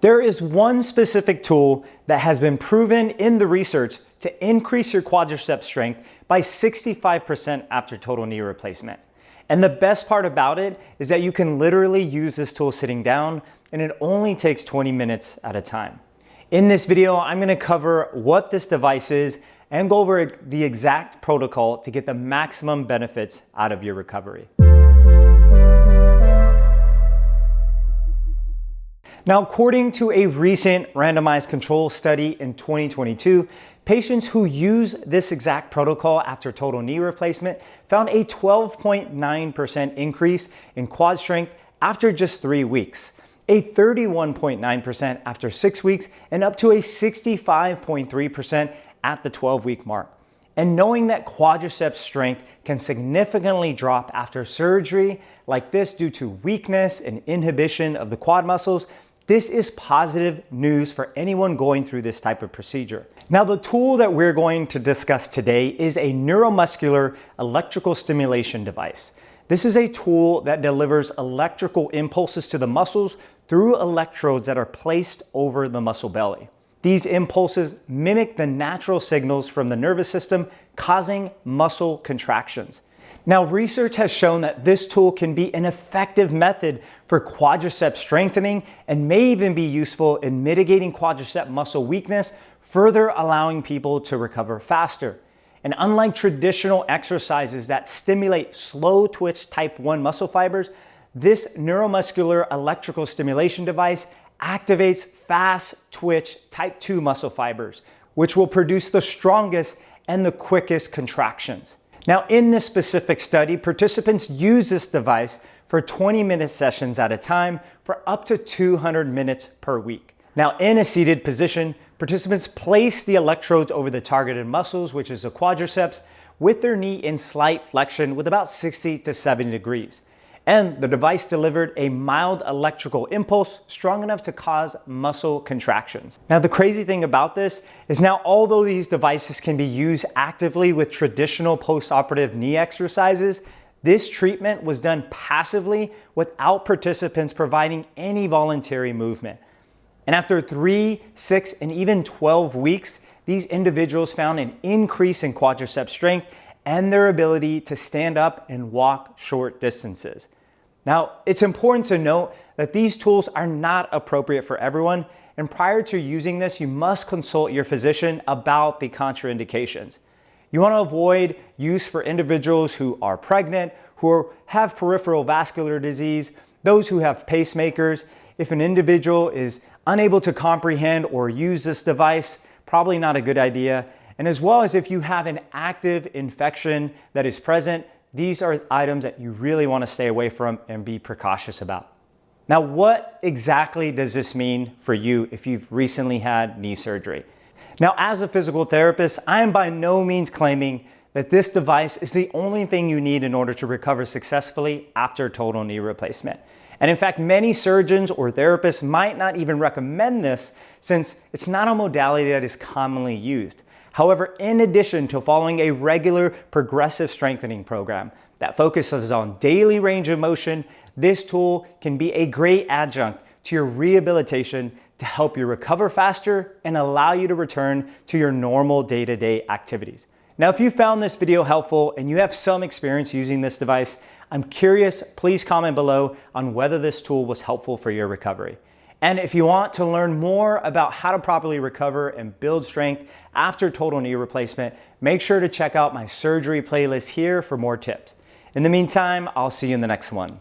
There is one specific tool that has been proven in the research to increase your quadricep strength by 65% after total knee replacement. And the best part about it is that you can literally use this tool sitting down, and it only takes 20 minutes at a time. In this video, I'm going to cover what this device is and go over the exact protocol to get the maximum benefits out of your recovery. Now, according to a recent randomized control study in 2022, patients who use this exact protocol after total knee replacement found a 12.9% increase in quad strength after just 3 weeks, a 31.9% after 6 weeks, and up to a 65.3% at the 12-week mark. And knowing that quadricep strength can significantly drop after surgery like this due to weakness and inhibition of the quad muscles, this is positive news for anyone going through this type of procedure. Now, the tool that we're going to discuss today is a neuromuscular electrical stimulation device. This is a tool that delivers electrical impulses to the muscles through electrodes that are placed over the muscle belly. These impulses mimic the natural signals from the nervous system, causing muscle contractions. Now, research has shown that this tool can be an effective method for quadricep strengthening and may even be useful in mitigating quadricep muscle weakness, further allowing people to recover faster. And unlike traditional exercises that stimulate slow twitch type 1 muscle fibers, this neuromuscular electrical stimulation device activates fast twitch type 2 muscle fibers, which will produce the strongest and the quickest contractions. Now, in this specific study, participants use this device for 20-minute sessions at a time for up to 200 minutes per week. Now, in a seated position, participants place the electrodes over the targeted muscles, which is the quadriceps, with their knee in slight flexion with about 60 to 70 degrees. And the device delivered a mild electrical impulse strong enough to cause muscle contractions. Now, the crazy thing about this is now, although these devices can be used actively with traditional post-operative knee exercises, this treatment was done passively without participants providing any voluntary movement. And after 3, 6, and even 12 weeks, these individuals found an increase in quadricep strength and their ability to stand up and walk short distances. Now, it's important to note that these tools are not appropriate for everyone, and prior to using this, you must consult your physician about the contraindications. You want to avoid use for individuals who are pregnant, who have peripheral vascular disease, those who have pacemakers. If an individual is unable to comprehend or use this device, probably not a good idea. And as well as if you have an active infection that is present, these are items that you really want to stay away from and be precautious about. Now, what exactly does this mean for you if you've recently had knee surgery? Now, as a physical therapist, I am by no means claiming that this device is the only thing you need in order to recover successfully after total knee replacement. And in fact, many surgeons or therapists might not even recommend this, since it's not a modality that is commonly used. However, in addition to following a regular progressive strengthening program that focuses on daily range of motion, this tool can be a great adjunct to your rehabilitation to help you recover faster and allow you to return to your normal day-to-day activities. Now, if you found this video helpful and you have some experience using this device, I'm curious, please comment below on whether this tool was helpful for your recovery. And if you want to learn more about how to properly recover and build strength after total knee replacement, make sure to check out my surgery playlist here for more tips. In the meantime, I'll see you in the next one.